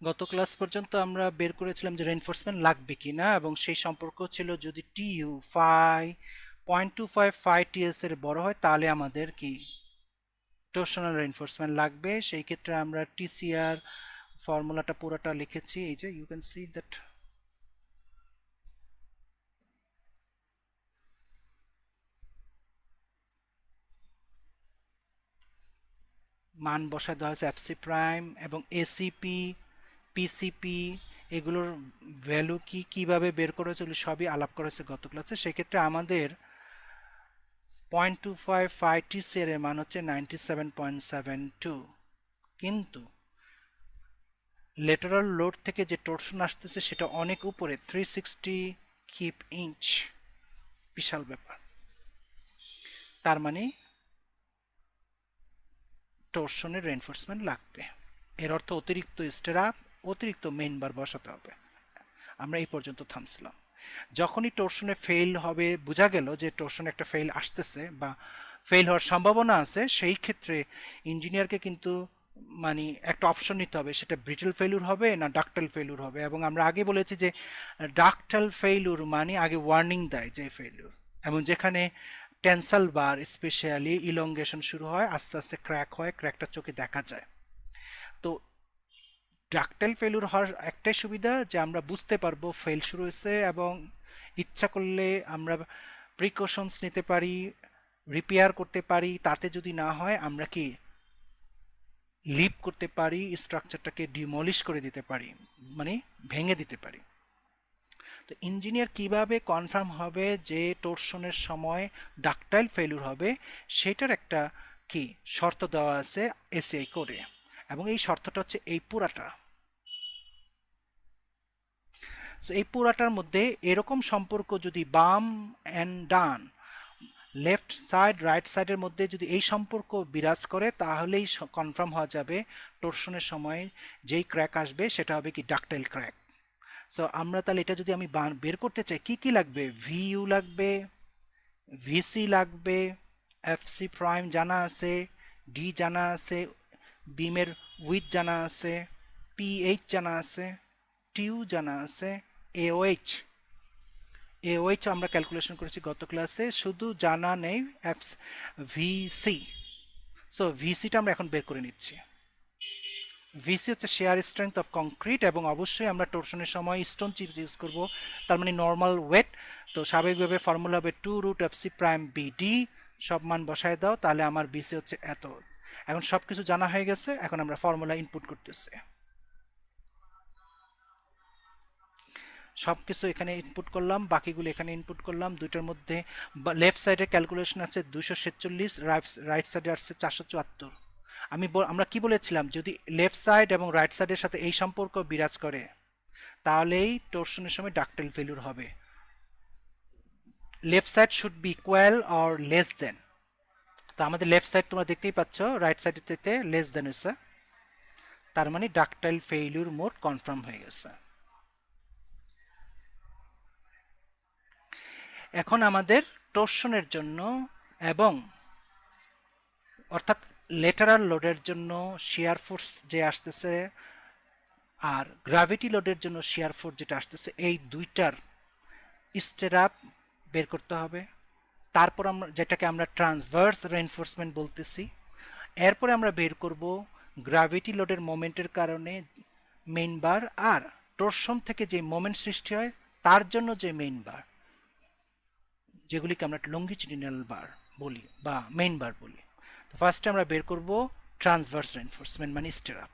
গত ক্লাস পর্যন্ত আমরা বের করেছিলাম যে রেইনফোর্সমেন্ট লাগবে কিনা, এবং সেই সম্পর্ক ছিল যদি টিইউ 0.25 টিএস এর বড় হয় তাহলে আমাদের কি টরশনাল রেইনফোর্সমেন্ট লাগবে। সেই ক্ষেত্রে আমরা টিসিআর ফর্মুলাটা পুরোটা লিখেছি, এই যে ইউ ক্যান সি দ্যাট মান বসায় দেওয়া হয়েছে এফসি প্রাইম এবং এসিপি পিসিপি এগুলোর ভ্যালু কি কিভাবে বের করা হয়েছে সবই আলাপ করা হয়েছে গত ক্লাসে। সেক্ষেত্রে আমাদের 0.25 টিসিআর এর মান হচ্ছে 97.72, কিন্তু লেটারাল লোড থেকে যে টরশন আসতেছে সেটা অনেক উপরে 360 কিপ ইঞ্চ, বিশাল ব্যাপার। তার মানে টরশনের রেইনফোর্সমেন্ট লাগবে, এর অর্থ অতিরিক্ত স্টেরাপ অতিরিক্ত মেইন বার বসাতে হবে। আমরা এই পর্যন্ত থামছিলাম। যখনই টরশনে ফেল হবে, বোঝা গেল যে টরশনে একটা ফেল আসতেছে বা ফেল হওয়ার সম্ভাবনা আছে, সেই ক্ষেত্রে ইঞ্জিনিয়ারকে কিন্তু মানে একটা অপশন নিতে হবে, সেটা ব্রিটেল ফেলুর হবে না ডাকটাল ফেলুর হবে। এবং আমরা আগে বলেছি যে ডাকটাল ফেলুর মানে আগে ওয়ার্নিং দেয় যে ফেলুর, এবং যেখানে টেন্সাল বার স্পেশালি ইলংগেশন শুরু হয়, আস্তে আস্তে ক্র্যাক হয়, ক্র্যাকটা চোখে দেখা যায়। তো ডাকটাইল ফেলুর হওয়ার একটাই সুবিধা যে আমরা বুঝতে পারবো ফেল শুরু হয়েছে, এবং ইচ্ছা করলে আমরা প্রিকশনস নিতে পারি, রিপেয়ার করতে পারি। তাতে যদি না হয় আমরা কি লিভ করতে পারি, স্ট্রাকচারটাকে ডিমলিশ করে দিতে পারি, মানে ভেঙে দিতে পারি। তো ইঞ্জিনিয়ার কিভাবে কনফার্ম হবে যে টরশনের সময় ডাকটাইল ফেলুর হবে, সেটার একটা কি শর্ত দেওয়া আছে এসিআই কোডে, এবং এই শর্তটা হচ্ছে এই পুরাটা। সো এই পুরাটার মধ্যে এরকম সম্পর্ক যদি বাম and done, left side right সাইডের মধ্যে যদি এই সম্পর্ক বিরাজ করে, তাহলেই কনফার্ম হওয়া যাবে টরশনের সময় যেই ক্র্যাক আসবে সেটা হবে কি ডাকটাইল ক্র্যাক। সো আমরা তাহলে এটা যদি আমি বের করতে চাই, কি কি লাগবে? ভিইউ লাগবে, ভিসি লাগবে, এফসি প্রাইম জানা আছে, ডি জানা আছে, বিমের উইথ জানা আছে, পিএইচ জানা আছে, টিউ জানা আছে, এওএইচ এওএইচ আমরা ক্যালকুলেশন করেছি গত ক্লাসে, শুধু জানা নেই ভিসি। সো ভিসিটা আমরা এখন বের করে নিচ্ছি। ভিসি হচ্ছে শেয়ার স্ট্রেংথ অফ কংক্রিট, এবং অবশ্যই আমরা টরশনের সময় স্টোন চিপস ইউজ করব, তার মানে নর্মাল ওয়েট। তো স্বাভাবিকভাবে ফর্মুলা হবে 2√fc প্রাইম বিডি, সব মান বসায় দাও, তাহলে আমার ভিসি হচ্ছে এত। এখন সব কিছু জানা হয়ে গেছে, এখন আমরা ফর্মুলা ইনপুট করতেছি। সব কিছু এখানে ইনপুট করলাম, বাকিগুলো এখানে ইনপুট করলাম। দুইটার মধ্যে লেফট সাইডে ক্যালকুলেশন আছে 247, রাইট সাইডে আসছে 474। আমরা কি বলেছিলাম, যদি লেফট সাইড এবং রাইট সাইডের সাথে এই সম্পর্ক বিরাজ করে তাহলেই টরশনের সময় ডাকটাইল ফেলিউর হবে। Left side should be equal or less than. তো আমাদের লেফট সাইড তোমরা দেখতেই পাচ্ছ রাইট সাইডের থেকে লেস দেন হয়েছে, তার মানে ডাকটাইল ফেলিউর মোড কনফার্ম হয়ে গেছে। এখন আমাদের টরশনের জন্য এবং অর্থাৎ লেটারাল লোডের জন্য শিয়ার ফোর্স যে আসতেছে আর গ্র্যাভিটি লোডের জন্য শিয়ার ফোর্স যেটা আসতেছে, এই দুইটার স্টেরাপ বের করতে হবে। তারপর আমরা যেটাকে আমরা ট্রান্সভার্স রেইনফোর্সমেন্ট বলতেছি, এরপরে আমরা বের করব গ্র্যাভিটি লোডের মোমেন্টের কারণে মেইন বার, আর টরশন থেকে যে মোমেন্ট সৃষ্টি হয় তার জন্য যে মেইন বার, যেগুলিকে আমরা লঙ্গিচুডিনাল বার বলি বা মেইন বার বলি। তো ফার্স্টে আমরা বের করব ট্রান্সভার্স রেইনফোর্সমেন্ট মানে স্টেরাপ।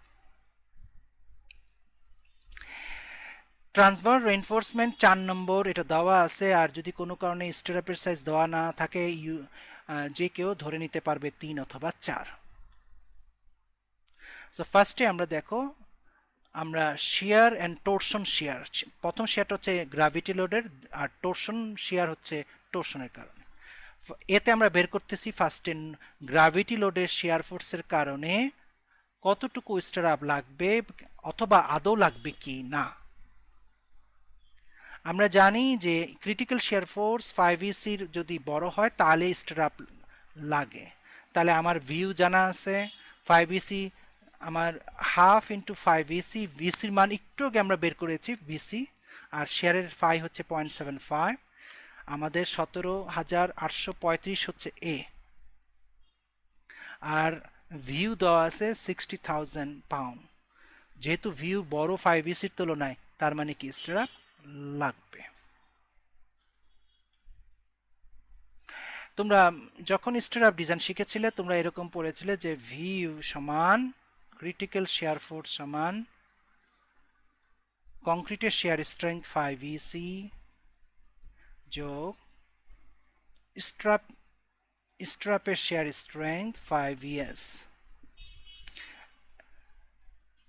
ট্রান্সভার্স রেইনফোর্সমেন্ট 4 নম্বর এটা দেওয়া আছে, আর যদি কোনো কারণে স্টেরাপের সাইজ দেওয়া না থাকে যে কেউ ধরে নিতে পারবে 3 অথবা 4। সো ফার্স্টে আমরা দেখো, আমরা শিয়ার অ্যান্ড টরশন শিয়ার, প্রথম শিয়ারটা হচ্ছে গ্র্যাভিটি লোডের, আর টরশন শিয়ার হচ্ছে টরশনের কারণে। এতে আমরা বের করতেছি ফার্স্টে গ্র্যাভিটি লোডের শিয়ার ফোর্সের কারণে কতটুকু স্টেরাপ লাগবে অথবা আদৌ লাগবে কি না। আমরা জানি যে ক্রিটিক্যাল শিয়ার ফোর্স 5ECর যদি বড় হয় তাহলে স্টেরাপ লাগে। তাহলে আমার ভিউ জানা আছে 5EC আমার হাফ ইন্টু 5 ভিসি, ভিসির মান একটু আগে আমরা বের করেছি ভিসি, আর শেয়ারের ফাই হচ্ছে 0.75, আমাদের 17,835 হচ্ছে এ, আর ভিউ দেওয়া আছে 60,000 পাউন্ড। যেহেতু ভিউ বড় 5 ভিসির তুলনায়, তার মানে কি স্ট্রাপ লাগবে। তোমরা যখন স্ট্রাপ ডিজাইন শিখেছিলে তোমরা এরকম পড়েছিলে যে ভিউ সমান ক্রিটিক্যাল শেয়ার ফোর্স সমান কংক্রিটের শেয়ার স্ট্রেংথ 5 ইসি যোগ স্ট্রাপের শেয়ার স্ট্রেংথ 5 ইএস।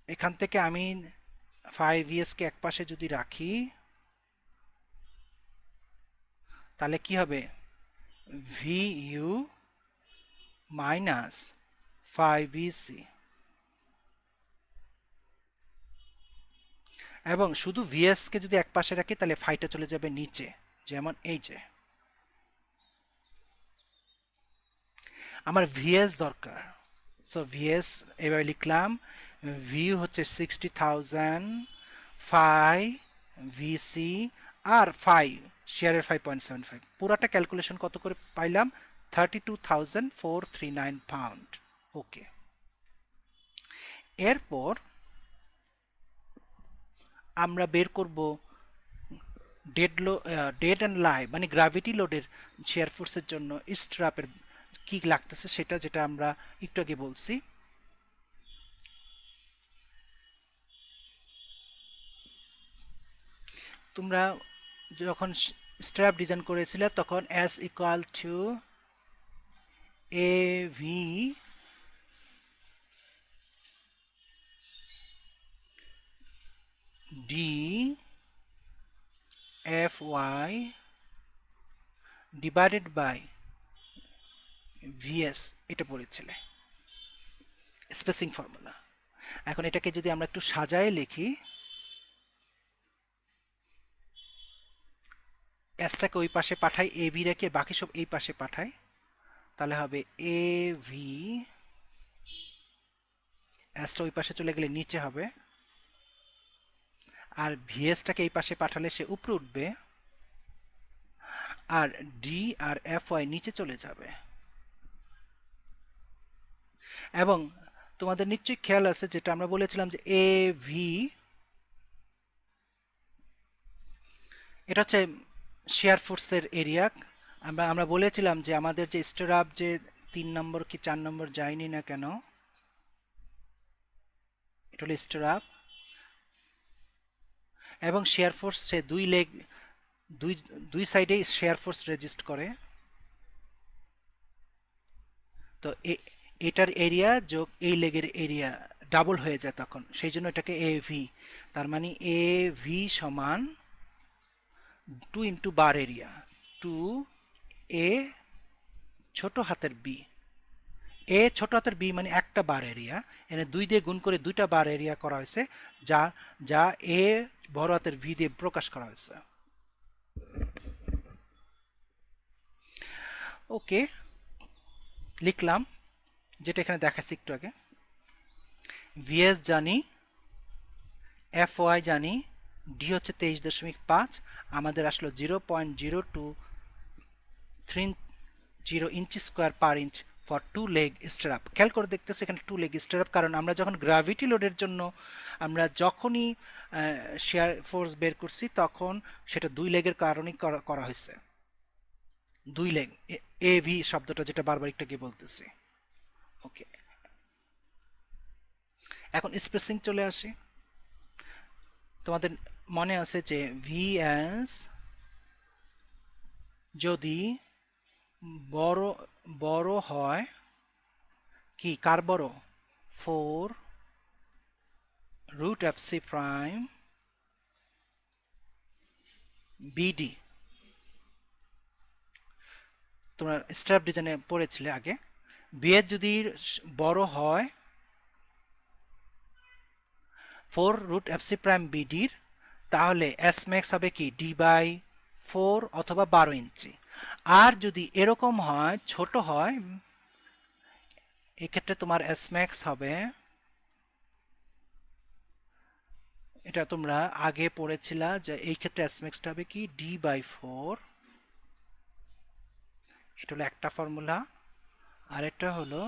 এখান থেকে আমি 5 ইএস কে একপাশে যদি রাখি তাহলে কি হবে, VU মাইনাস 5VC, এবং শুধু VS কে যদি এক পাশে রাখি তাহলে ফাইটা চলে যাবে নিচে, যেমন এই যে আমার VS দরকার। সো VS এবার লিখলাম, ভিউ হচ্ছে 60,000, ফাই VC আর ফাই শেয়ারের 5.75, পুরাটা ক্যালকুলেশন কত করে পাইলাম, 32,439 পাউন্ড। ওকে, এরপর আমরা বের করব ডেড অ্যান্ড লাইভ মানে গ্র্যাভিটি লোডের শেয়ার ফোর্সের জন্য স্ট্রাপের কি লাগতেছে সেটা, যেটা আমরা একটু আগে বলছি। তোমরা যখন স্ট্র্যাপ ডিজাইন করেছিলে তখন S equal to AV D FY divided by VS এটা পড়েছিলে স্পেসিং ফর্মুলা। এখন এটাকে যদি আমরা একটু সাজায় লিখি, এসটাকে ওই পাশে পাঠাই, এবি রেখে বাকি সব এই পাশে পাঠাই, তাহলে হবে এভি, এসটা ওই পাশে চলে গেলে নিচে হবে, আর ভিএসটাকে এই পাশে পাঠালে সে উপরে উঠবে, আর ডি আর এফ ওয়াই নিচে চলে যাবে। এবং তোমাদের নিশ্চয়ই খেয়াল আছে যেটা আমরা বলেছিলাম যে এ ভি, এটা হচ্ছে শেয়ার ফোর্সের এরিয়া। আমরা বলেছিলাম যে আমাদের যে স্ট্রাপ যে 3 নম্বর কি 4 নম্বর যায়নি না কেন, এটা হলো স্ট্রাপ, এবং শেয়ার ফোর্স সে দুই সাইডে শেয়ার ফোর্স রেজিস্ট করে। তো এটার এরিয়া যোগ এই লেগের এরিয়া ডাবল হয়ে যায় তখন, সেই জন্য এটাকে এভি, তার মানে এভি সমান 2 ইন্টু বার এরিয়া, 2A ছোট হাতের বি, এ ছোট হাতের বি মানে একটা বার এরিয়া, এনে 2 দিয়ে গুণ করে 2টা বার এরিয়া করা হয়েছে, যা এ বড় হাতের ভি দিয়ে প্রকাশ করা হয়েছে। ওকে, লিখলাম যেটা এখানে দেখাচ্ছি একটু আগে, ভিএস জানি, এফ ওয়াই জানি, ডি হচ্ছে 23.5, আমাদের আসলো 0.0230 inch square per inch for 2 leg strap. খেয়াল করে দেখতেছি এখানে 2 লেগ স্ট্রাপ, কারণ আমরা যখন গ্র্যাভিটি লোডের জন্য আমরা যখনই শেয়ার ফোর্স বের করছি তখন সেটা 2 লেগের কারণেই করা হয়েছে, 2 লেগ, এভি শব্দটা যেটা বারবার একটু আগে বলতেছি। ওকে, এখন স্পেসিং চলে আসে। তোমাদের মনে আছে যে ভিএস যদি বড় হয়, কি কার বড়, 4 root F C prime BD. তোমরা স্ট্রাপ ডিজাইনে পড়েছিলে আগে, বিএস যদি বড় হয় 4 রুট এফ সি প্রাইম বিডির, তাহলে এস ম্যাক্স হবে কি D/4 অথবা 12 ইঞ্চি। আর যদি এরকম হয়, ছোট হয়, এক্ষেত্রে তোমার এস ম্যাক্স হবে এটা তোমরা আগে পড়েছিলা যে এই ক্ষেত্রে এসম্যাক্সটা হবে কি d/4, এটা হলো একটা ফর্মুলা। আর এটা হলো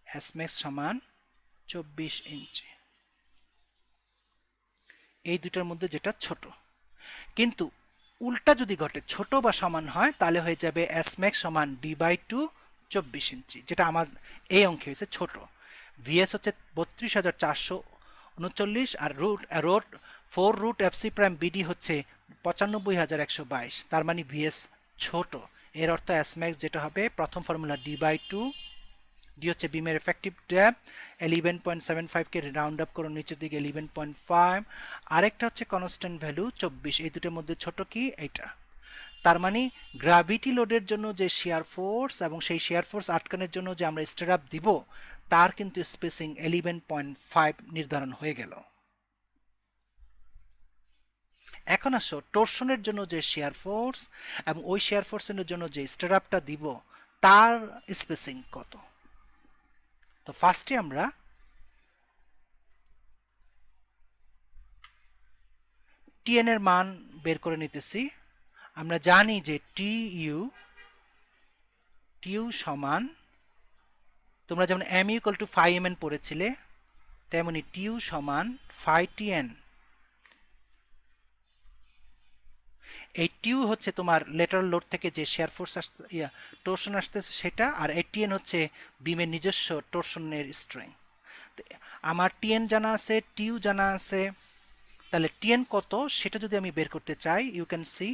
এসম্যাক্স সমান 24 ইঞ্চি, এই দুটার মধ্যে যেটা ছোট। কিন্তু উল্টা যদি ঘটে, ছোট বা সমান হয়, তাহলে হয়ে যাবে এসম্যাক্স সমান d/2 24 ইঞ্চি, যেটা আমার এই অঙ্কে হয়েছে ছোট। ভিএস হচ্ছে 32,439 আর রুট 4√fc'(bd) হচ্ছে 95,122, তার মানে ভিএস ছোট। এর অর্থ এসম্যাক্স যেটা হবে, প্রথম ফর্মুলা d/2, ডি হচ্ছে বিমের এফেক্টিভ ডেপথ 11.75 কে রাউন্ড আপ করো নিচের দিকে 11.5, আরেকটা হচ্ছে কনস্ট্যান্ট ভ্যালু 24, এই দুটোর মধ্যে ছোট কি এইটা। তার মানে গ্র্যাভিটি লোডের জন্য যে শেয়ার ফোর্স এবং সেই শেয়ার ফোর্স আটকানোর জন্য যে আমরা স্ট্যারাপ দিব, তার কিন্তু স্পেসিং 11.5 নির্ধারণ হয়ে গেল। এখন আসো টর্শনের জন্য যে শেয়ার ফোর্স এবং ওই শেয়ার ফোর্সের জন্য যে স্ট্যারাপটা দিব, তার স্পেসিং কত। তো ফার্স্টে আমরা টিএন এর মান বের করে নিতেছি। আমরা জানি যে টিইউ সমান, তোমরা যেমন M U equal to phi M N পড়েছিলে, তেমনি টিইউ সমান ফাই টিএন। এই টিইউ হচ্ছে তোমার লেটারাল লোড থেকে যে শেয়ার ফোর্স টর্শন আসতেছে সেটা, আর এই টিএন হচ্ছে বিমের নিজস্ব টর্শনের স্ট্রেংথ। আমার টিএন জানা আছে, টিইউ জানা আছে, তাহলে টিএন কত সেটা যদি আমি বের করতে চাই, you can see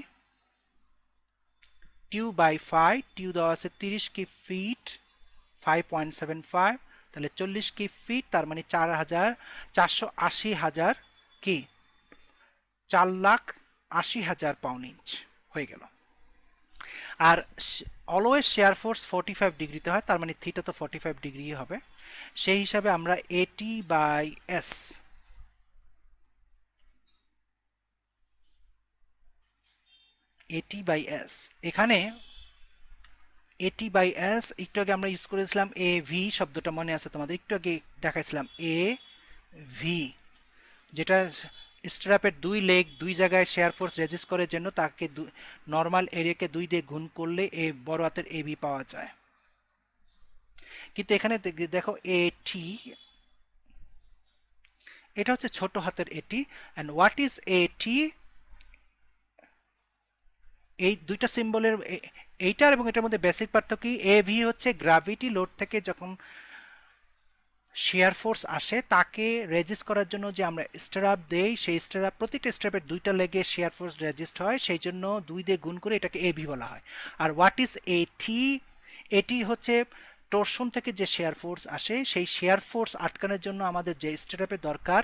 TU by phi, TU দেওয়া আছে 30 কি ফিট, 5.75, তাহলে 40 কি ফিট, তার মানে 480,000 কি 4,80,000 পাউন্ড ইঞ্চ হয়ে গেল। আর অলওয়েজ শেয়ার ফোর্স 45 ডিগ্রিতে হয়, তার মানে থিটা তো 45 ডিগ্রি হবে। সেই হিসাবে আমরা এটি বাই এস, এখানে এটি বাই এস একটু আগে আমরা ইউজ করেছিলাম এ ভি শব্দটা, মনে আছে তোমাদের, একটু আগে দেখাইছিলাম এ ভি, যেটা স্ট্র্যাপের দুই লেগ দুই জায়গায় শেয়ার ফোর্স রেজিস্ট করার জন্য তাকে নর্মাল এরিয়াকে 2 দিয়ে গুণ করলে এ বড় হাতের এ ভি পাওয়া যায়। কিন্তু এখানে দেখো এটি, এটা হচ্ছে ছোট হাতের এটি। অ্যান্ড হোয়াট ইজ এটি, এই দুইটা সিম্বলের এইটার এবং এটার মধ্যে বেসিক পার্থক্য কি, এ ভি হচ্ছে গ্র্যাভিটি লোড থেকে যখন শেয়ার ফোর্স আসে তাকে রেজিস্ট করার জন্য যে আমরা স্ট্যারাপ দেই, সেই স্ট্যারাপ প্রতিটা স্ট্যাপের দুইটা লেগে শেয়ার ফোর্স রেজিস্ট হয়, সেই জন্য 2 দিয়ে গুণ করে এটাকে এভি বলা হয়। আর হোয়াট ইজ এটি, এটি হচ্ছে টর্শন থেকে যে শেয়ার ফোর্স আসে, সেই শেয়ার ফোর্স আটকানোর জন্য আমাদের যে স্ট্যারাপের দরকার,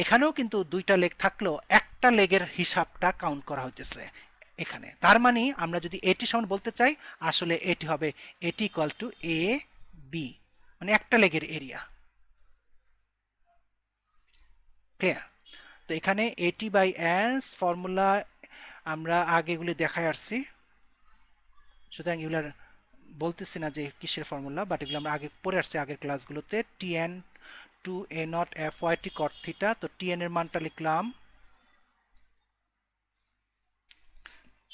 এখানেও কিন্তু দুইটা লেগ থাকলেও একটা লেগের হিসাবটা কাউন্ট করা হইতেছে এখানে। তার মানে আমরা যদি এটি সমান বলতে চাই, আসলে এটি হবে এটি ইকুয়াল টু এ বি, মানে একটা লেগের এরিয়া। ক্লিয়ার? তো এখানে এটি বাই এস ফর্মুলা আমরা আগে এগুলি দেখাই আসছি, সুতরাং এগুলার বলতেছি না যে কিসের ফর্মুলা, বাট এগুলো আমরা আগে পড়ে আসছি আগের ক্লাসগুলোতে। TN two A naught F Y T cot theta, তো টিএন এর মানটা লিখলাম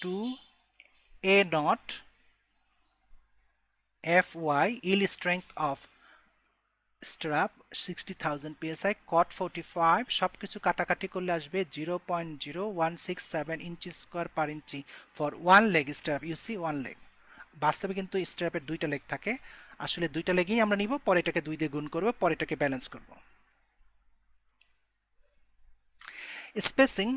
two A naught F Y, yield strength of strap 60,000 psi, cot 45, সব কিছু কাটাকাটি করলে আসবে 0.0167 inch square per inch for one leg strap. You see one leg, বাস্তবে কিন্তু স্ট্র্যাপের দুইটা লেগ থাকে, আসলে দুইটা লেগেই আমরা নিব, পরে এটাকে 2 দিয়ে গুণ করব, পরে এটাকে ব্যালেন্স করব। স্পেসিং,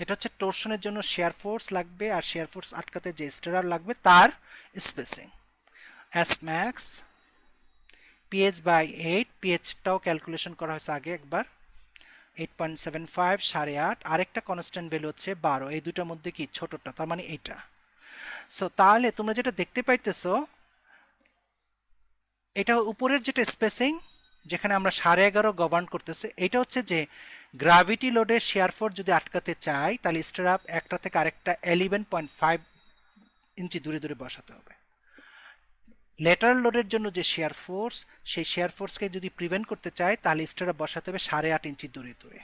এটা হচ্ছে টর্শনের জন্য শেয়ার ফোর্স লাগবে আর শেয়ার ফোর্স আটকাতে যে স্ট্যারার লাগবে তার spacing. S max PH by 8, পিএইচটাও ক্যালকুলেশন করা হয়েছে আগে একবার, 8.75, 8.5, আরেকটা কনস্ট্যান্ট ভ্যালু হচ্ছে 12, এই দুটার মধ্যে কি ছোটটা, তার মানে এইটা। সো তাহলে তোমরা যেটা দেখতে পাইতেছো, এটা উপরের যেটা স্পেসিং যেখানে আমরা 11.5 গভর্ন করতেছে, এটা হচ্ছে যে গ্র্যাভিটি লোডের শেয়ার ফোর্স যদি আটকাতে চাই, তাহলে স্ট্যারাপ একটা থেকে আরেকটা 11.5 ইঞ্চি দূরে দূরে বসাতে হবে। লেটারাল লোডের জন্য যে শেয়ার ফোর্স, সেই শেয়ার ফোর্সকে যদি প্রিভেন্ট করতে চায় তাহলে স্টেরাপ বসাতে হবে 8.5 ইঞ্চি দূরে দূরে।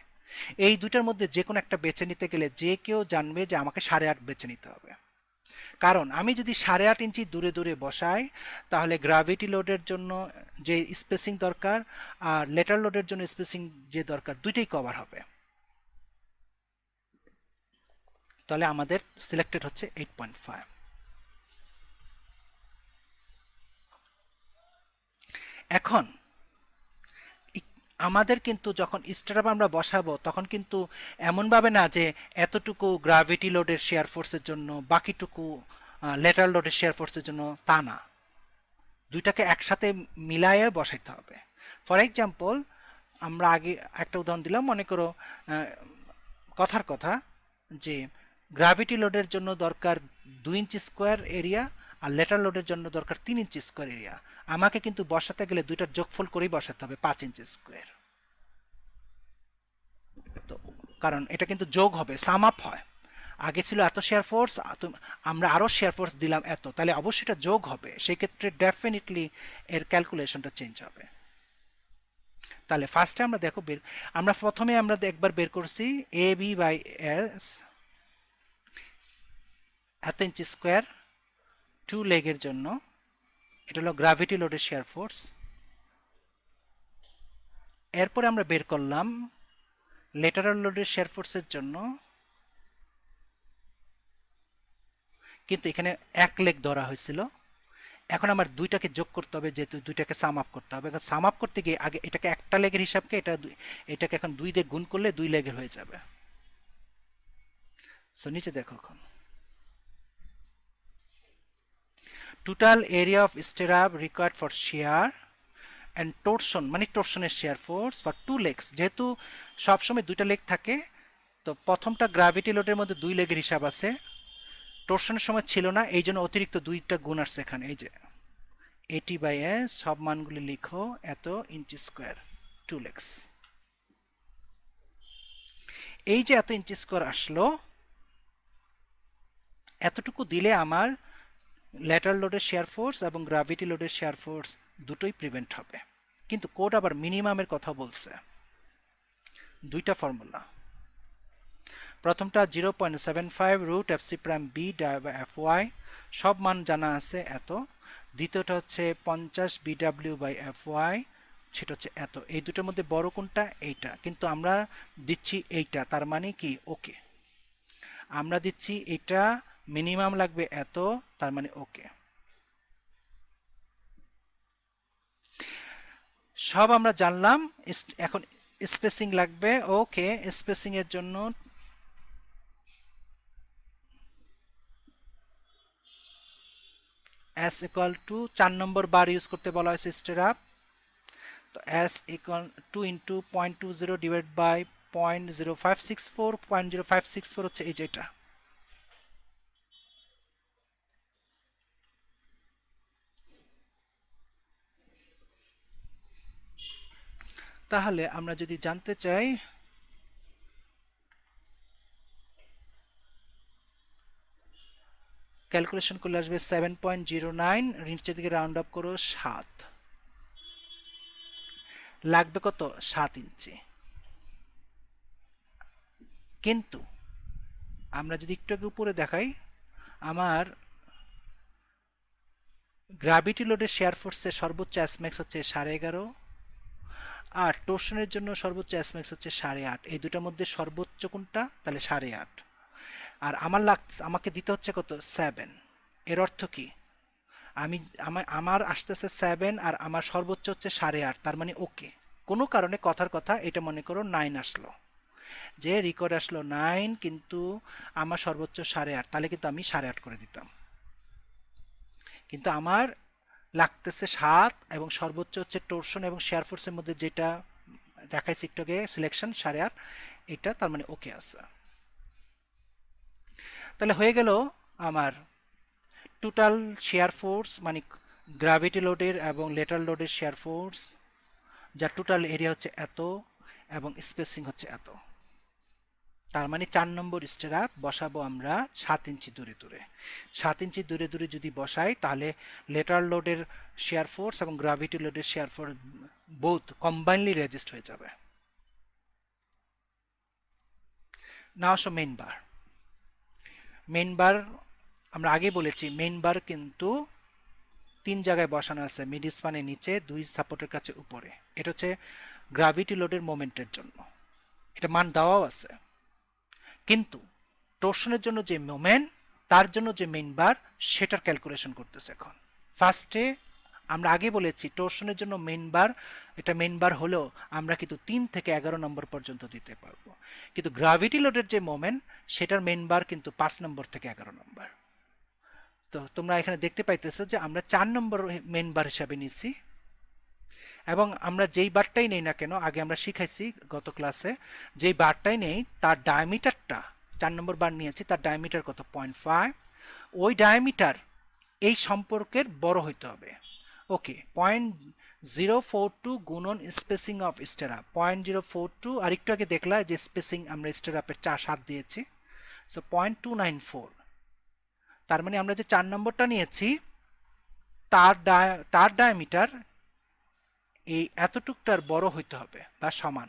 এই দুটার মধ্যে যে কোনো একটা বেছে নিতে গেলে যে কেউ জানবে যে আমাকে 8.5 বেছে নিতে হবে। কারণ আমি যদি 8.5 ইঞ্চি দূরে দূরে বসাই তাহলে গ্র্যাভিটি লোডের জন্য যে স্পেসিং দরকার আর লেটারাল লোডের জন্য স্পেসিং যে দরকার দুইটাই কভার হবে। তাহলে আমাদের সিলেক্টেড হচ্ছে 8.5। এখন আমাদের কিন্তু যখন স্টেরাপ আমরা বসাবো তখন কিন্তু এমনভাবে না যে এতটুকু গ্র্যাভিটি লোডের শেয়ার ফোর্সের জন্য বাকিটুকু লেটারাল লোডের শেয়ার ফোর্সের জন্য, তা না, দুইটাকে একসাথে মিলায়ে বসাইতে হবে। ফর এক্সাম্পল আমরা আগে একটা উদাহরণ দিলাম, মনে করো কথার কথা যে গ্র্যাভিটি লোডের জন্য দরকার 2 ইঞ্চি স্কোয়ার এরিয়া আর লেটারাল লোডের জন্য দরকার 3 ইঞ্চি স্কোয়ার এরিয়া। আমাকে কিন্তু বসাতে গেলে দুইটার যোগফল করেই বসাতে হবে 5 ইঞ্চি স্কোয়ার। তো কারণ এটা কিন্তু যোগ হবে, সাম আপ হয়। আগে ছিল এত শেয়ার ফোর্স, আমরা আরও শেয়ার ফোর্স দিলাম এত, তাহলে অবশ্যই এটা যোগ হবে, সেই ক্ষেত্রে ডেফিনেটলি এর ক্যালকুলেশনটা চেঞ্জ হবে। তাহলে ফার্স্টে আমরা দেখো আমরা প্রথমে আমরা একবার বের করছি এ বি বাই এস এত ইঞ্চি স্কোয়ার 2 লেগের জন্য, এটা হলো গ্র্যাভিটি লোডের শেয়ার ফোর্স। এরপরে আমরা বের করলাম লেটারাল লোডের শেয়ার ফোর্সের জন্য, কিন্তু এখানে 1 লেগ ধরা হয়েছিল। এখন আমার দুইটাকে যোগ করতে হবে, যেহেতু দুইটাকে সাম আপ করতে হবে। এখন সাম আপ করতে গিয়ে আগে এটাকে একটা লেগের হিসাবকে এটাকে এখন 2 দিয়ে গুণ করলে 2 লেগের হয়ে যাবে। সো নিচে দেখো এখন total area of stirrup required for shear and torsion, মানে টোরশনের শেয়ার ফোর্স ফর 2 লেগস। যেহেতু সবসময় দুইটা লেগ থাকে, তো প্রথমটা গ্র্যাভিটি লোডের মধ্যে 2 লেগের হিসাব আছে, টোরশনের সময় ছিল না, এই জন্য অতিরিক্ত 2টা গুণ আসছে এখানে। এই যে 80/s, সব মানগুলি লিখো, এত ইঞ্চি স্কোয়ার 2 লেগস। এই যে এত ইঞ্চি স্কোয়ার আসলো, এতটুকু দিলে আমার ল্যাটারাল লোডের শেয়ার ফোর্স এবং গ্র্যাভিটি লোডের শেয়ার ফোর্স দুটোই প্রিভেন্ট হবে। কিন্তু কোড আবার মিনিমামের কথা বলছে। দুইটা ফর্মুলা, প্রথমটা 0.75 root FC prime B F Y, সব মান জানা আছে এত। দ্বিতীয়টা হচ্ছে 50 বিডাব্লিউ বাই এফ ওয়াই, সেটা হচ্ছে এত। এই দুটোর মধ্যে বড় কোনটা? এইটা, কিন্তু আমরা দিচ্ছি এইটা, তার মানে কি ওকে। আমরা দিচ্ছি এটা মিনিমাম লাগবে এত, তার মানে ওকে। সব আমরা জানলাম। এখন স্পেসিং লাগবে, ওকে। স্পেসিং এর জন্য s equal to 4 number bar use করতে বলা হয়েছে স্টেরাপ। তো s equal 2 into 0.20 divide by 0.0564, 0.0564 হচ্ছে এই যেটা। তাহলে আমরা যদি জানতে চাই ক্যালকুলেশন করলে আসবে 7.09, নিচের দিকে রাউন্ড আপ করো 7, লাগবে কত? 7 ইঞ্চি। কিন্তু আমরা যদি একটু আগে উপরে দেখাই, আমার গ্র্যাভিটি লোডের শেয়ার ফোর্সের সর্বোচ্চ অ্যাসম্যাক্স হচ্ছে 11.5, আর টোরশনের জন্য সর্বোচ্চ অ্যাসম্যাক্স হচ্ছে 8.5। এই দুটার মধ্যে সর্বোচ্চ কোনটা? তাহলে 8.5। আর আমাকে দিতে হচ্ছে কত? 7। এর অর্থ কি? আমার আসতেছে 7 আর আমার সর্বোচ্চ হচ্ছে 8.5, তার মানে ওকে। কোনো কারণে কথার কথা এটা মনে করো 9 আসলো, যে রেকর্ড আসলো 9, কিন্তু আমার সর্বোচ্চ 8.5, তাহলে কিন্তু আমি 8.5 করে দিতাম। কিন্তু আমার লাগতেছে 7 এবং সর্বোচ্চ হচ্ছে টোরশন এবং শেয়ার ফোর্সের মধ্যে যেটা দেখাইছি একটু আগে সিলেকশন 8.5, এটা তার মানে ওকে আছে। তাহলে হয়ে গেল আমার টোটাল শেয়ার ফোর্স, মানে গ্র্যাভিটি লোডের এবং লেটারাল লোডের শেয়ার ফোর্স, যার টোটাল এরিয়া হচ্ছে এত এবং স্পেসিং হচ্ছে এত। তার মানে 4 নম্বর স্টেরাপ বসাবো আমরা 7 ইঞ্চি দূরে দূরে। 7 ইঞ্চি দূরে দূরে যদি বসাই তাহলে লেটারাল লোডের shear ফোর্স এবং গ্র্যাভিটি লোডের shear force both combinedly resist হয়ে যাবে। নাও আসো মেইন বার। মেইন বার আমরা আগে বলেছি মেইন বার কিন্তু 3 জায়গায় বসানো আছে, মিড স্প্যানের নিচে, 2 সাপোর্টের কাছে উপরে। এটা হচ্ছে গ্র্যাভিটি লোডের মোমেন্টের জন্য, এটা মান দেওয়াও আছে। কিন্তু টর্শনের জন্য যে মোমেন্ট, তার জন্য যে মেইন বার, সেটার ক্যালকুলেশন করতেছে এখন। ফার্স্টে আমরা আগে বলেছি টর্শনের জন্য মেইন বার, এটা মেইন বার হলেও আমরা কিন্তু 3 থেকে 11 নম্বর পর্যন্ত দিতে পারবো। কিন্তু গ্র্যাভিটি লোডের যে মোমেন্ট, সেটার মেইন বার কিন্তু 5 নম্বর থেকে 11 নম্বর। তো তোমরা এখানে দেখতে পাইতেছো যে আমরা 4 নম্বর মেইন বার হিসাবে নিচ্ছি, এবং আমরা যেই বারটাই নেই না কেন, আগে আমরা শিখাইছি গত ক্লাসে, যেই বারটাই নেই তার ডায়ামিটারটা, 4 নম্বর বার নিয়েছি, তার ডায়ামিটার কত 0.5, ওই ডায়ামিটার এই সম্পর্কের বড় হইতে হবে। ওকে, 0.042 গুণন স্পেসিং অফ স্টেরাপ, 0.042, আর একটু আগে দেখলা যে স্পেসিং আমরা স্টেরাপের 7 দিয়েছি, সো 0.294। তার মানে আমরা যে 4 নম্বরটা নিয়েছি তার ডায়ামিটার এই এতটুকটার বড় হইতে হবে বা সমান,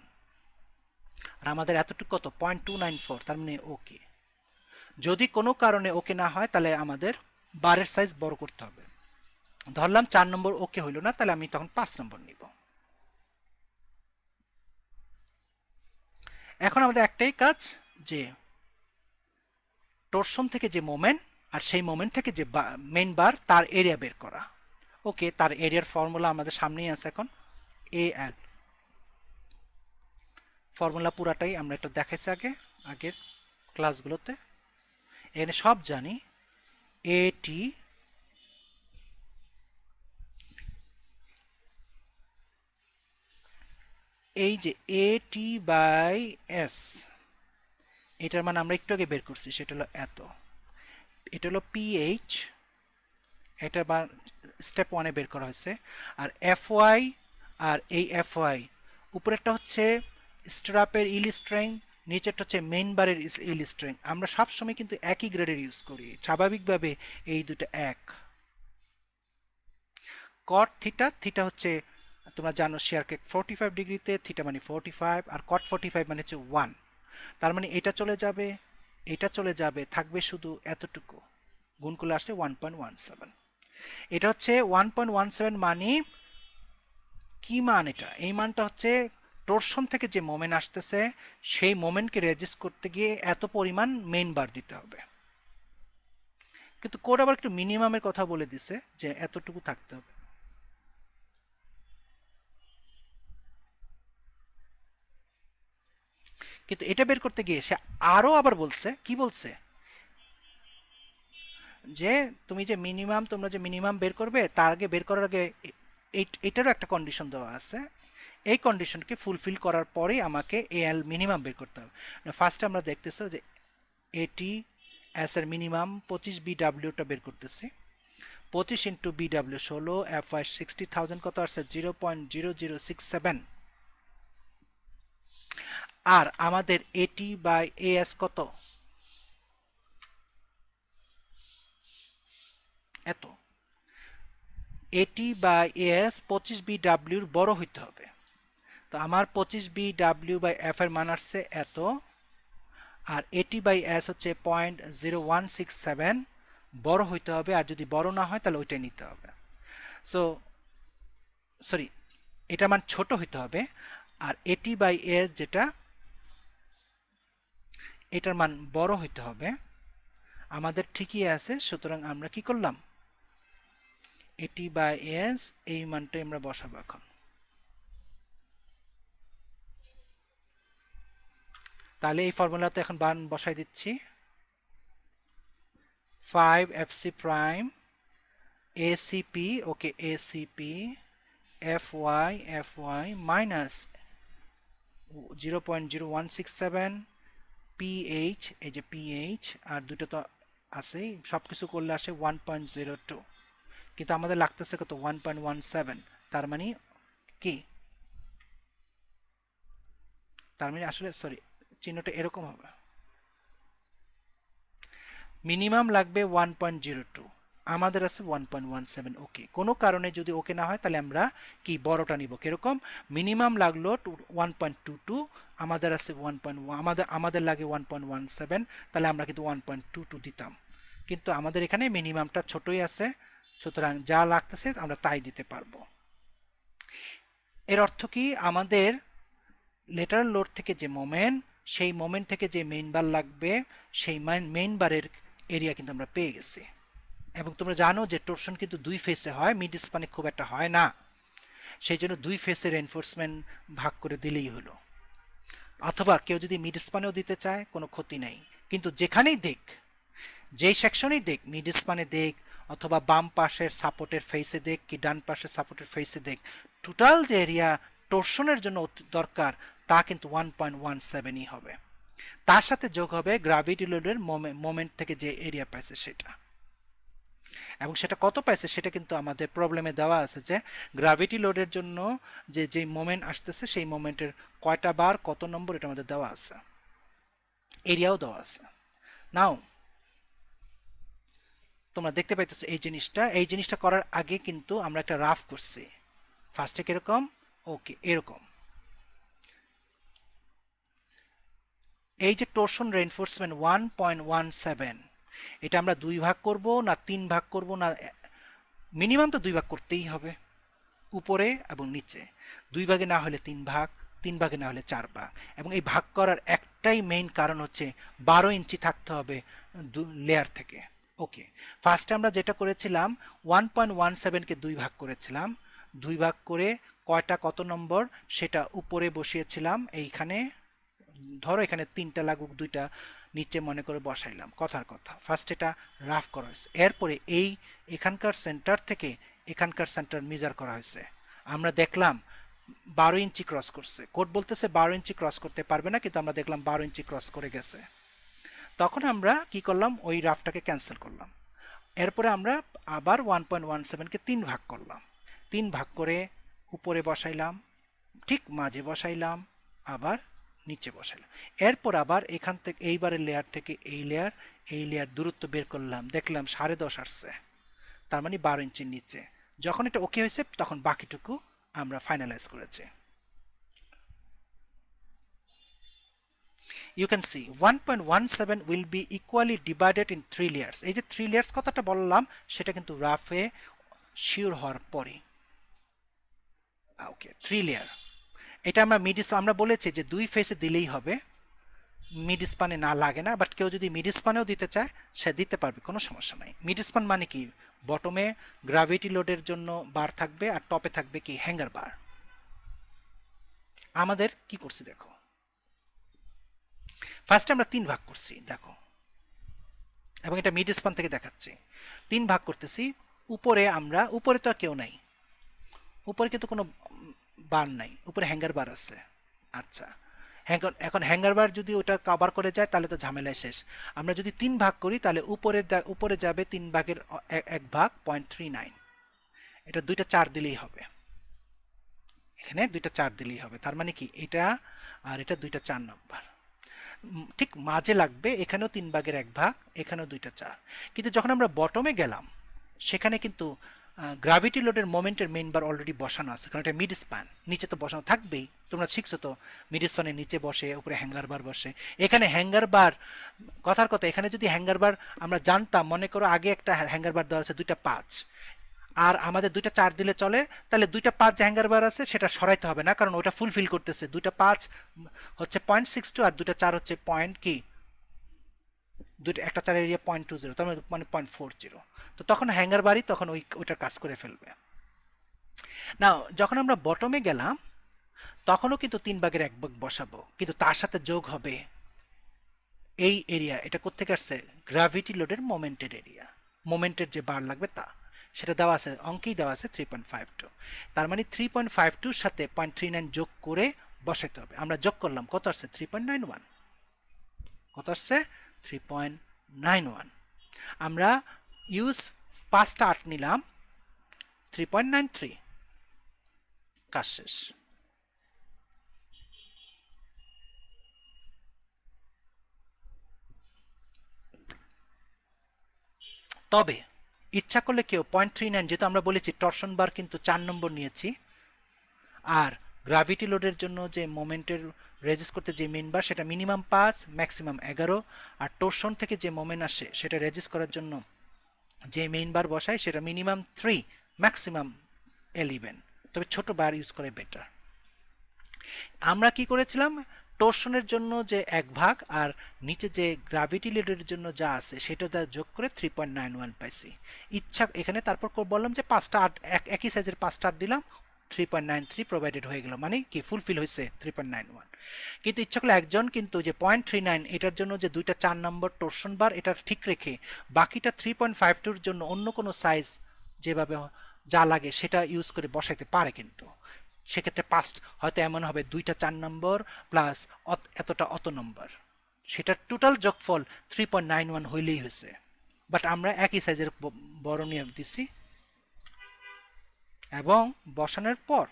আর আমাদের এতটুকু কত 0.294, তার মানে ওকে। যদি কোনো কারণে ওকে না হয় তাহলে আমাদের বারের সাইজ বড় করতে হবে। ধরলাম 4 নম্বর ওকে হইল না, তাহলে আমি তখন 5 নম্বর নিব। এখন আমাদের একটাই কাজ, যে টর্শন থেকে যে মোমেন্ট আর সেই মোমেন্ট থেকে যে মেইন বার, তার এরিয়া বের করা। ওকে, তার এরিয়ার ফর্মুলা আমাদের সামনেই আছে এখন, AL ফর্মুলা পুরাটাই আমরা এটা দেখাইছি আগের ক্লাসগুলোতে, এখানে সব জানি। AT এই যে AT বাই S, এটার মানে আমরা একটু আগে বের করছি, সেটা হলো এত। এটা হলো PH, এটা স্টেপ 1-এ বের করা হয়েছে। আর FY, আর এই FY উপরেরটা হচ্ছে স্ট্র্যাপের ইল স্ট্রেংথ, নিচেরটা হচ্ছে মেইন বারের ইল স্ট্রেংথ। আমরা সবসময় কিন্তু একই গ্রেডের ইউজ করি, স্বাভাবিকভাবে এই দুটো এক। কট থিটা, থিটা হচ্ছে তোমরা জানো শেয়ারকে 45 ডিগ্রিতে, থিটা মানে 45, আর কট 45 মানে হচ্ছে 1। তার মানে এটা চলে যাবে, এটা চলে যাবে, থাকবে শুধু এতটুকু, গুণ করলে আসলে 1.17। এটা হচ্ছে 1.17 মানে কি মান? এটা এই মানটা হচ্ছে টর্শন থেকে যে মোমেন্ট আসতেছে, সেই মোমেন্টকে রেজিস্ট করতে গিয়ে এত পরিমাণ মেইন বার দিতে হবে। কিন্তু কোড আবার একটু মিনিমামের কথা বলে দিছে, যে এতটুকু থাকতে হবে। কিন্তু এটা বের করতে গিয়ে সে আরো আবার বলছে, কি বলছে, যে তুমি যে মিনিমাম, তোমরা যে মিনিমাম বের করবে, তার আগে বের করার আগে এটারও একটা কন্ডিশন দেওয়া আছে। এই কন্ডিশনকে ফুলফিল করার পরেই আমাকে AL মিনিমাম বের করতে হবে। ফার্স্টে আমরা দেখতেছো যে AT S এর মিনিমাম 25 BWটা বের করতেছি, 25 ইন্টু BW 16, FY 60,000 কত আসছে 0.0067, আর আমাদের AT বাই AS কত, এত। AT বাই AS 25 BW বড় হইতে হবে। তো আমার 25 BW বাই F এর মান আসছে এত, আর AT বাই S হচ্ছে 0.0167, বড় হইতে হবে। আর যদি বড় না হয় তাহলে ওইটাই নিতে হবে। সো সরি, এটা মান ছোট হইতে হবে। আর AT বাই S যেটা, এটার মান বড় হইতে হবে। আমাদের ঠিকই আছে, সুতরাং আমরা কি করলাম, AT বাই S এই মানটাই আমরা বসাবো এখন। তাহলে এই ফর্মুলাতে এখন মান বসাই দিচ্ছি, 5 FC প্রাইম ACP, ওকে ACP FY মাইনাস 0.0167 PH, এই যে PH, আর দুটো তো আছেই, সব কিছু করলে আসে 1.02, কিন্তু আমাদের লাগতেছে কত 1.17। তার মানে কি, তার মানে আসলে সরি, চিহ্নটা এরকম হবে, মিনিমাম লাগবে 1.02 আমাদের আছে 1.17। ওকে, কোনো কারণে যদি ওকে না হয় তাহলে আমরা কি বড়টা নিব। কিরকম? মিনিমাম লাগলো 1.22, আমাদের আছে 1.1, আমাদের লাগে 1.17, তাহলে আমরা কিন্তু 1.22 দিতাম, কিন্তু আমাদের এখানে মিনিমামটা ছোটই আছে, সুতরাং যা লাগতেছে আমরা তাই দিতে পারবো। এর অর্থ কি, আমাদের লেটারাল লোড থেকে যে মোমেন্ট, সেই মোমেন্ট থেকে যে মেইন বার লাগবে, সেই মেইন বারের এরিয়া কিন্তু আমরা পেয়ে গেছি। এবং তোমরা জানো যে টরশন কিন্তু দুই ফেসে হয়, মিড স্পানে খুব একটা হয় না, সেই জন্য দুই ফেসের এনফোর্সমেন্ট ভাগ করে দিলেই হলো। অথবা কেউ যদি মিড স্পানেও দিতে চায় কোনো ক্ষতি নেই, কিন্তু যেখানেই দেখ, যেই সেকশনেই দেখ, মিড স্পানে দেখ অথবা বাম পাশের সাপোর্টের ফেসে দেখ কি ডান পাশের সাপোর্টের ফেসে দেখ, টোটাল যে এরিয়া টরশনের জন্য দরকার তা কিন্তু 1.17ই হবে। তার সাথে যোগ হবে গ্র্যাভিটি লোডের মোমেন্ট থেকে যে এরিয়া পাইছে সেটা, এবং সেটা কত পাইছে সেটা কিন্তু আমাদের প্রবলেমে দেওয়া আছে, যে গ্র্যাভিটি লোডের জন্য যে মোমেন্ট আসতেছে সেই মোমেন্টের কয়টা বার কত নম্বর এটা আমাদের দেওয়া আছে, এরিয়াও দেওয়া আছে। নাও তোমরা দেখতে পাইতেছো এই জিনিসটা করার আগে কিন্তু আমরা একটা রাফ করছি। ফার্স্টে কিরকম? ওকে, এরকম। এই যে টরশন রেইনফোর্সমেন্ট 1.17, এটা আমরা দুই ভাগ করব না তিন ভাগ করব না, মিনিমাম তো দুই ভাগ করতেই হবে, উপরে এবং নিচে। দুই ভাগে না হলে তিন ভাগ, তিন ভাগে না হলে চার ভাগ। এবং এই ভাগ করার একটাই মেইন কারণ হচ্ছে 12 ইঞ্চি থাকতে হবে লেয়ার থেকে। ওকে, ফার্স্টে আমরা যেটা করেছিলাম 1.17কে দুই ভাগ করেছিলাম, দুই ভাগ করে কয়টা কত নম্বর সেটা উপরে বসিয়েছিলাম। এইখানে ধরো এখানে তিনটা লাগুক, দুইটা নিচে মনে করে বসাইলাম, কথার কথা। ফার্স্ট এটা রাফ করা হয়েছে, এরপরে এখানকার সেন্টার থেকে এখানকার সেন্টার মেজার করা হয়েছে। আমরা দেখলাম 12 ইঞ্চি ক্রস করছে, কোড বলতেছে 12 ইঞ্চি ক্রস করতে পারবে না, কিন্তু আমরা দেখলাম 12 ইঞ্চি ক্রস করে গেছে। তখন আমরা কি করলাম, ওই রাফটাকে ক্যান্সেল করলাম। এরপরে আমরা আবার 1.17কে তিন ভাগ করলাম, তিন ভাগ করে উপরে বসাইলাম, ঠিক মাঝে বসাইলাম, আবার নিচে বসাইলাম। এরপর আবার এখান থেকে এইবারের লেয়ার থেকে এই লেয়ার দূরত্ব বের করলাম, দেখলাম 10.5 আসছে, তার মানে 12 ইঞ্চির নিচে। যখন এটা ওকে হয়েছে তখন বাকিটুকু আমরা ফাইনালাইজ করেছি। You can see 1.17 will be equally divided in 3 layers. এই যে 3 layers কথাটা বললাম সেটা কিন্তু রাফে শিওর হওয়ার পরে। ওকে, 3 লেয়ার। এটা আমরা বলেছি যে দুই ফেসে দিলেই হবে, মিড স্পানে না লাগে না, বাট কেউ যদি মিড স্পানেও দিতে চায় সে দিতে পারবে, কোনো সমস্যা নাই। মিড স্পান মানে কি, বটমে গ্র্যাভিটি লোডের জন্য বার থাকবে আর টপে থাকবে কি হ্যাঙ্গার বার। আমাদের কি করছি দেখো, ফার্স্টে আমরা তিন ভাগ করছি দেখো, এবং এটা মিড স্পান থেকে দেখাচ্ছি। তিন ভাগ করতেছি, উপরে তো আর কেউ নাই, উপরে কিন্তু কোনো বার নাই, উপরে হ্যাঙ্গার বার আছে। আচ্ছা, এখন হ্যাঙ্গার বার যদি ওটা কভার করে যায় তাহলে তো ঝামেলায় শেষ। আমরা যদি তিন ভাগ করি তাহলে উপরে যাবে তিন ভাগের এক ভাগ 0.39, এটা দুইটা চার দিলেই হবে, এখানে দুইটা চার দিলেই হবে। তার মানে কি এটা আর এটা দুইটা চার নম্বর, ঠিক মাঝে লাগবে, এখানেও তিন ভাগের এক ভাগ, এখানেও দুইটা চার। কিন্তু যখন আমরা বটমে গেলাম সেখানে কিন্তু গ্র্যাভিটি লোডের মোমেন্টের মেইন বার অলরেডি বসানো আছে, কারণ এটা মিড স্প্যান, নিচে তো বসানো থাকবেই। তোমরা শিখছো তো মিড স্প্যানের নিচে বসে, উপরে হ্যাঙ্গার বার বসে। এখানে হ্যাঙ্গার বার, কথার কথা, এখানে যদি হ্যাঙ্গার বার আমরা জানতাম, মনে করো আগে একটা হ্যাঙ্গার বার দেওয়া আছে দুইটা পাঁচ, আর আমাদের দুইটা চার দিলে চলে, তাহলে দুইটা পাঁচ যে হ্যাঙ্গার বার আছে সেটা সরাইতে হবে না, কারণ ওটা ফুলফিল করতেছে। দুইটা পাঁচ হচ্ছে 0.62 আর দুইটা চার হচ্ছে পয়েন্ট কি, দুইটা একটা চারের এরিয়া 0.20, তার মানে 0.40। তো তখন হ্যাঙ্গার বারই তখন ওইটার কাজ করে ফেলবে। না, যখন আমরা বটমে গেলাম তখনও কিন্তু তিন ভাগের এক ভাগ বসাবো, কিন্তু তার সাথে যোগ হবে এই এরিয়া। এটা কোত্থেকে আসছে, গ্র্যাভিটি লোডের মোমেন্টের এরিয়া, মোমেন্টের যে বার লাগবে তা, সেটা দেওয়া আছে, অঙ্কেই দেওয়া আছে 3.52। তার মানে 3.52 সাথে 0.39 যোগ করে বসাইতে হবে। আমরা যোগ করলাম, কত আসছে 3.91, কত আসছে 3.91। আমরা ইউজ 5টা 8 নিলাম, 3.93, কাজ শেষ। তবে ইচ্ছা করলে কেউ 0.39, যেহেতু আমরা বলেছি টর্শন বার কিন্তু 4 নম্বর নিয়েছি, আর গ্র্যাভিটি লোডের জন্য যে মোমেন্টের রেজিস্ট করতে যে মেইন বার সেটা মিনিমাম 5 ম্যাক্সিমাম 11, আর টর্শন থেকে যে মোমেন্ট আসে সেটা রেজিস্ট করার জন্য যে মেইন বার বসায় সেটা মিনিমাম 3 ম্যাক্সিমাম 11, তবে ছোট বার ইউজ করে বেটার। আমরা কি করেছিলাম, টর্শনের জন্য যে 1 ভাগ আর নিচে যে গ্র্যাভিটি লোডের জন্য যা আছে সেটা যোগ করে 3.91 পাইছি। ইচ্ছা এখানে তারপর বললাম যে 5টা 8 একই সাইজের 5টা 8 দিলাম, 3.93 প্রোভাইডেড হয়ে গেল, মানে কি ফুলফিল হয়েছে 3.91। কিন্তু ইচ্ছা করলে একজন কিন্তু যে 0.39 এটার জন্য যে দুইটা 4 নম্বর টর্শন বার এটা ঠিক রেখে বাকিটা 3.52 জন্য অন্য কোনো সাইজ যেভাবে যা লাগে সেটা ইউজ করে বসাইতে পারে। কিন্তু সেক্ষেত্রে পাস্ট হয়তো এমন হবে দুইটা 4 নম্বর প্লাস এতটা অত নম্বর, সেটার টোটাল যোগফল 3.91 হইলেই হয়েছে। বাট আমরা একই সাইজের বড় নিয়ে দিচ্ছি এবং বসানোর পর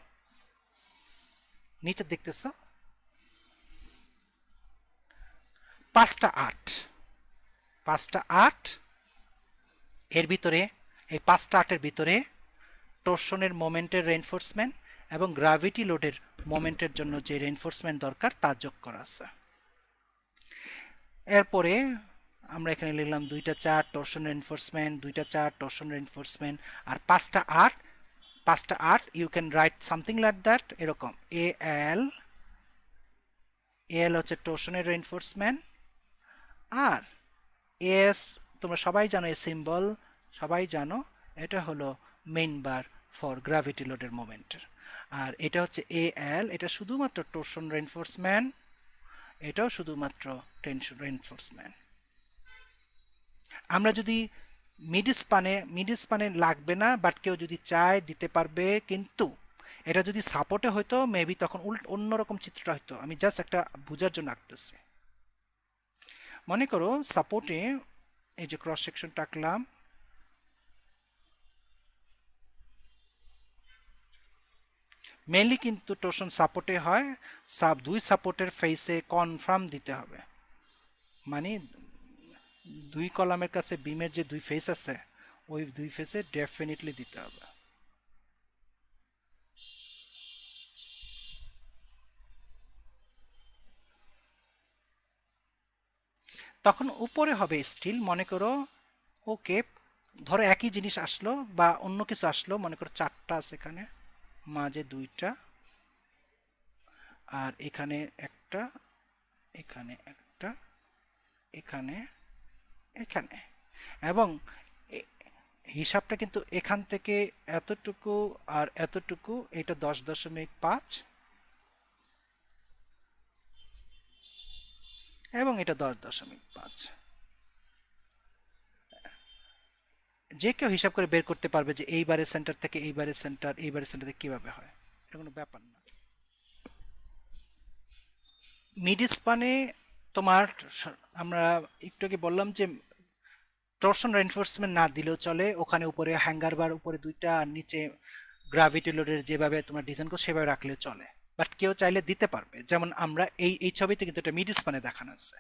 নিচে দেখতেছ 5টা 8 এর ভিতরে, এই 5টা 8-এর ভিতরে টর্শনের মোমেন্টের রেইনফোর্সমেন্ট এবং গ্র্যাভিটি লোডের মোমেন্টের জন্য যে রেইনফোর্সমেন্ট দরকার তা যোগ করা আছে। এরপরে আমরা এখানে লিখলাম 2টা 4 টর্শন রেইনফোর্সমেন্ট, 2টা 4 টর্শন রেইনফোর্সমেন্ট, আর 5টা 8 you can write something like that, এরকম এল হচ্ছে টর্শনের রেইনফোর্সমেন্ট, আর এস তোমরা সবাই জানো, এই সিম্বল সবাই জানো, এটা হলো মেইন বার ফর গ্র্যাভিটি লোডের মোমেন্টের, আর এটা হচ্ছে এল, এটা শুধুমাত্র টর্শন রেইনফোর্সমেন্ট, এটাও শুধুমাত্র টেনশন রেইনফোর্সমেন্ট। আমরা যদি মিড স্পানে লাগবে না, বাট কেউ যদি চায় দিতে পারবে, কিন্তু এটা যদি সাপোর্টে হয়তো মেবি তখন অন্যরকম চিত্রটা হয়তো, আমি জাস্ট একটা বোঝার জন্য আঁকতেছি। মনে করো সাপোর্টে এই যে ক্রস সেকশনটা আঁকলাম, মেনলি কিন্তু টর্শন সাপোর্টে হয়, দুই সাপোর্টের ফেসে কনফার্ম দিতে হবে, মানে দুই কলামের কাছে বিমের যে দুই ফেস আছে ওই দুই ফেসে ডেফিনেটলি দিতে হবে। তখন উপরে হবে স্টিল, মনে করো ওকে, ধরো একই জিনিস আসলো বা অন্য কিছু আসলো, মনে করো 4টা আছে এখানে, মাঝে 2টা, আর এখানে একটা, এখানে একটা, এখানে, এখানে, এবং হিসাবটা কিন্তু এখান থেকে এতটুকু আর এতটুকু, এটা 10.5 এবং এটা 10.5। যে কেউ হিসাব করে বের করতে পারবে যে এইবারের সেন্টার থেকে এইবারের সেন্টার, এইবারের সেন্টার থেকে কিভাবে হয়, এটা কোনো ব্যাপার না। মিড স্পানে তোমার, আমরা একটু আগে বললাম যে টর্শন রেইনফোর্সমেন্ট না দিলেও চলে, ওখানে উপরে হ্যাঙ্গার বার উপরে 2টা আর নিচে গ্র্যাভিটি লোডের যেভাবে তোমরা ডিজাইন করো সেভাবে রাখলে চলে, বাট কেউ চাইলে দিতে পারবে, যেমন আমরা এই ছবিতে কিন্তু এটা মিড স্পানে দেখানো আছে।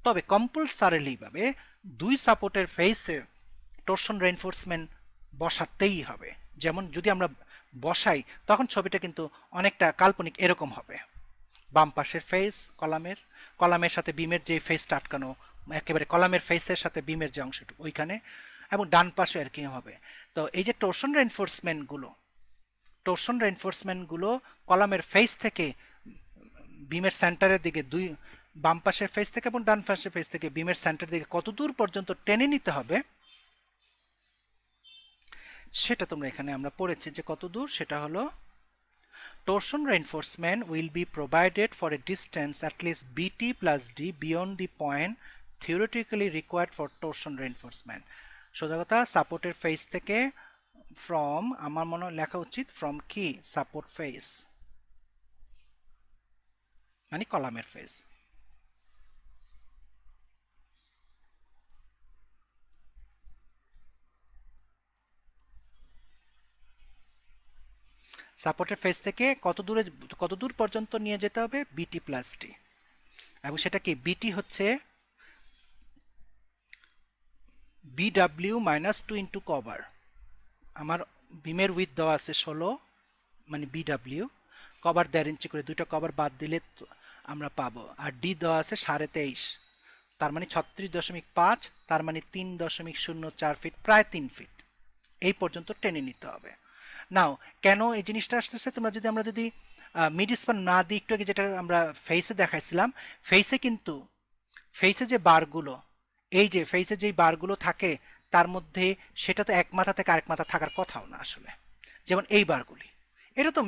তবে কম্পালসারিলি ভাবে দুই সাপোর্টের ফেসে টর্শন রেইনফোর্সমেন্ট বসাতেই হবে। যেমন যদি আমরা বসাই তখন ছবিটা কিন্তু অনেকটা কাল্পনিক এরকম হবে, বাম পাশের ফেস কলামের সাথে বিমের যে ফেসটা আটকানো, একেবারে কলামের ফেসের সাথে বিমের যে অংশটুকু ওইখানে, এবং ডান পাশে আর কি হবে। তো এই যে টর্শন রেইনফোর্সমেন্টগুলো কলামের ফেস থেকে বিমের সেন্টারের দিকে, বাম পাশের ফেস থেকে এবং ডান পাশের ফেস থেকে বিমের সেন্টারের দিকে কত দূর পর্যন্ত টেনে নিতে হবে সেটা তোমরা এখানে আমরা পড়েছি যে কত দূর, সেটা হলো torsion reinforcement will be provided for a distance at least bt plus d beyond the point theoretically required for torsion reinforcement। সোজা কথা, সাপোর্টের ফেস থেকে ফ্রম, আমার মনে লেখা উচিত ফ্রম কি, সাপোর্ট ফেস মানে কলামের ফেস, সাপোর্টের ফেস থেকে কত দূর পর্যন্ত নিয়ে যেতে হবে, বিটি প্লাস ডি, এবং সেটা কি, বিটি হচ্ছে BW মাইনাস 2 ইন্টু কভার। আমার বিমের উইথ দেওয়া আছে 16, মানে BW, কভার 1.5 ইঞ্চি করে, দুইটা কভার বাদ দিলে আমরা পাবো। আর ডি দেওয়া আছে 23.5, তার মানে 36.5, তার মানে 3.04 ফিট, প্রায় 3 ফিট। এই পর্যন্ত টেনে নিতে হবে। নাও কেন এই জিনিসটা আসতেছে, তোমরা যদি আমরা যদি মিড স্প্যান না দিই, একটু আগে যেটা আমরা ফেসে দেখাইছিলাম, ফেসে কিন্তু ফেসে যে বারগুলো, এই যে ফেসে যেই বারগুলো থাকে তার মধ্যে সেটা তো এক মাথা থেকে আরেক মাথা থাকার কথাও না আসলে। যেমন এই বারগুলি, এটা তো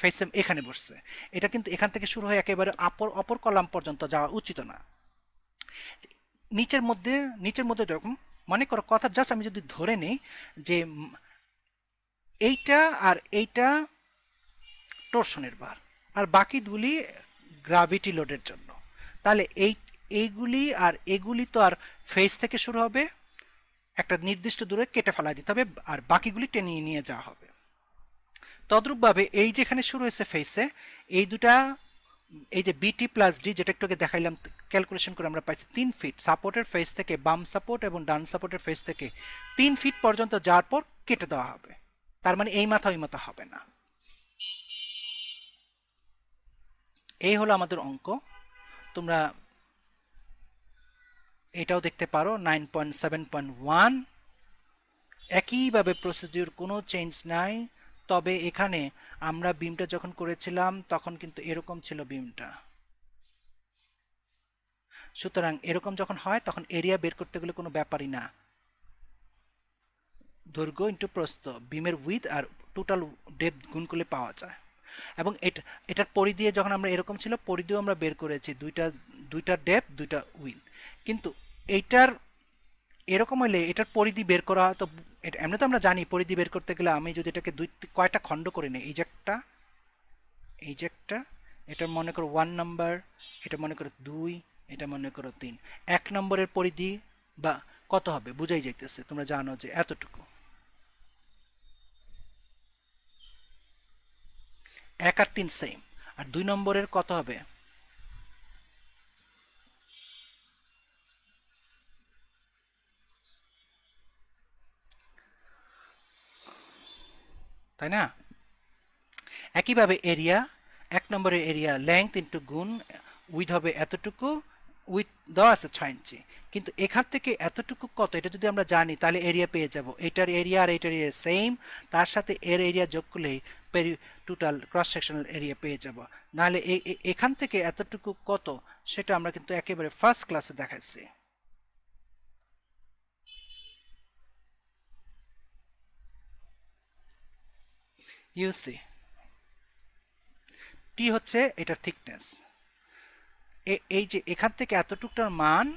ফেসে এখানে বসছে, এটা কিন্তু এখান থেকে শুরু হয়ে একেবারে অপর কলাম পর্যন্ত যাওয়া উচিত না। নিচের মধ্যে এরকম মনে করো কথা, জাস্ট আমি যদি ধরে নিই যে এইটা আর এইটা টর্শনের বার, আর বাকি দুলি গ্রাভিটি লোডের জন্য, তাহলে এইগুলি আর এগুলি তো আর ফেস থেকে শুরু হবে, একটা নির্দিষ্ট দূরে কেটে ফেলা দিতে হবে, আর বাকিগুলি টেনে নিয়ে যাওয়া হবে। তদ্রূপভাবে এই যেখানে শুরু হয়েছে ফেসে, এই দুটা, এই যে বিটি প্লাস ডি যেটা একটু আগে দেখাইলাম, ক্যালকুলেশন করে আমরা পাইছি 3 ফিট সাপোর্টের ফেস থেকে, বাম সাপোর্ট এবং ডান সাপোর্টের ফেস থেকে 3 ফিট পর্যন্ত যাওয়ার পর কেটে দেওয়া হবে। তার মানে এই মাথা ওই মাথা হবে না। এই হলো আমাদের অঙ্ক। তোমরা এটাও দেখতে পারো 9.7.1, একইভাবে প্রসিডিউর, কোনো চেঞ্জ নাই। তবে এখানে আমরা বিমটা যখন করেছিলাম তখন কিন্তু এরকম ছিল বিমটা, সুতরাং এরকম যখন হয় তখন এরিয়া বের করতে গেলে কোনো ব্যাপারই না, দৈর্ঘ্য ইন্টু প্রস্থ, বিমের উইথ আর টোটাল ডেপথ গুণ করলে পাওয়া যায়। এবং এটার পরিধি যখন আমরা এরকম ছিল, পরিধিও আমরা বের করেছি, দুইটা ডেপথ, দুইটা উইথ। কিন্তু এইটার এরকম হলে এটার পরিধি বের করা, তো এমনি তো আমরা জানি পরিধি বের করতে গেলে আমি যদি এটাকে কয়টা খণ্ড করে নিই, এই যে একটা, এটা মনে করো 1 নাম্বার, এটা মনে করো 2, এটা মনে করো 3, 1 নম্বরের পরিধি বা কত হবে বুঝাই যাইতেছে, তোমরা জানো যে এতটুকু, 1 আর 3 সেম। আর 2 নম্বরের কত হবে, তাই না? একইভাবে এরিয়া, 1 নম্বরের এরিয়া লেংথ ইন্টু গুণ উইথ হবে এতটুকু, উইথ দেওয়া আছে 6 ইঞ্চি, কিন্তু এখান থেকে এতটুকু কত এটা যদি আমরা জানি তাহলে এরিয়া পেয়ে যাব। এটার এরিয়া আর এটার এরিয়া সেম, তার সাথে এর এরিয়া যোগ করলেই টোটাল ক্রস সেকশনাল এরিয়া পেয়ে যাব। নাহলে এখান থেকে এতটুকু কত সেটা আমরা কিন্তু একেবারে ফার্স্ট ক্লাসে দেখাইছি। ইউসি টি হচ্ছে এটার থিকনেস, এই যে এখান থেকে এতটুকটার মান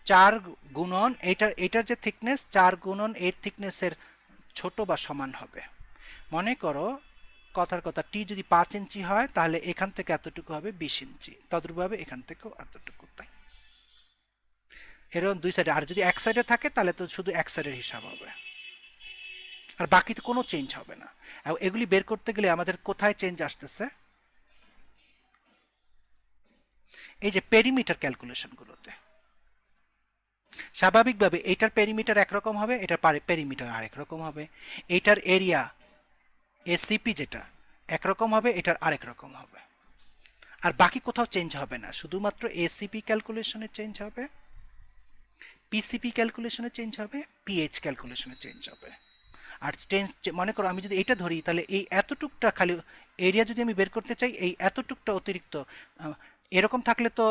4 গুণন এটার যে থিকনেস 4 গুণন এর থিকনেসের ছোট বা সমান হবে। মনে করো কথার কথা টি যদি 5 ইঞ্চি হয় তাহলে এখান থেকে এতটুকু হবে 20 ইঞ্চি, তদ্রূপভাবে এখান থেকেও এতটুকু, তাই এরকম দুই সাইডে। আর যদি এক সাইডে থাকে তাহলে তো শুধু এক সাইডের হিসাব হবে, আর বাকিতে কোনো চেঞ্জ হবে না। এগুলি বের করতে গেলে আমাদের কোথায় চেঞ্জ আসতেছে, এই যে পেরিমিটার ক্যালকুলেশনগুলোতে। স্বাভাবিকভাবে এইটার পেরিমিটার একরকম হবে, এটার পেরিমিটার আরেক রকম হবে, এইটার এরিয়া এসিপি যেটা একরকম হবে, এটার আরেক রকম হবে, আর বাকি কোথাও চেঞ্জ হবে না, শুধুমাত্র এসিপি ক্যালকুলেশনে চেঞ্জ হবে, পিসিপি ক্যালকুলেশনে চেঞ্জ হবে, পিএইচ ক্যালকুলেশনে চেঞ্জ হবে। আর চেঞ্জ মনে করো আমি যদি এটা ধরি তাহলে এই এতটুকটা খালি এরিয়া যদি আমি বের করতে চাই, এই এতটুকটা অতিরিক্ত, এরকম থাকলে তো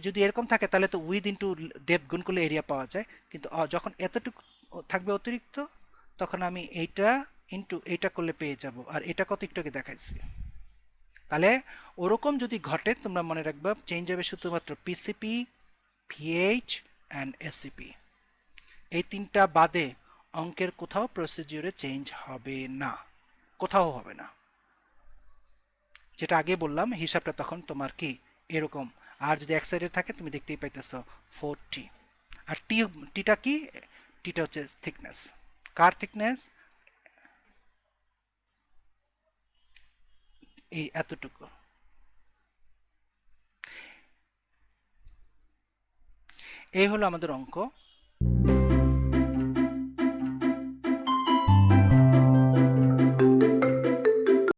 যদি এরকম থাকে তাহলে তো উইথ ইন্টু ডেপথ গুণ করলে এরিয়া পাওয়া যায়, কিন্তু যখন এতটুকু থাকবে অতিরিক্ত তখন আমি এইটা ইন্টু এইটা করলে পেয়ে যাব। আর এটা কত একটু আগে দেখাইছি। তাহলে ওরকম যদি ঘটে তোমরা মনে রাখবা চেঞ্জ হবে শুধুমাত্র পিসিপি, পিএইচ অ্যান্ড এসিপি, এই তিনটা বাদে অঙ্কের কোথাও প্রসিডিউরে চেঞ্জ হবে না, কোথাও হবে না। যেটা আগে বললাম হিসাবটা তখন তোমার কি এরকম, আর যদি এক সাইডে থাকে তুমি দেখতেই পাইতেছো 4t। আর টিটা কি, টিটা হচ্ছে থিকনেস, কার থিকনেস, এই এতটুকু। এই হলো আমাদের অঙ্ক।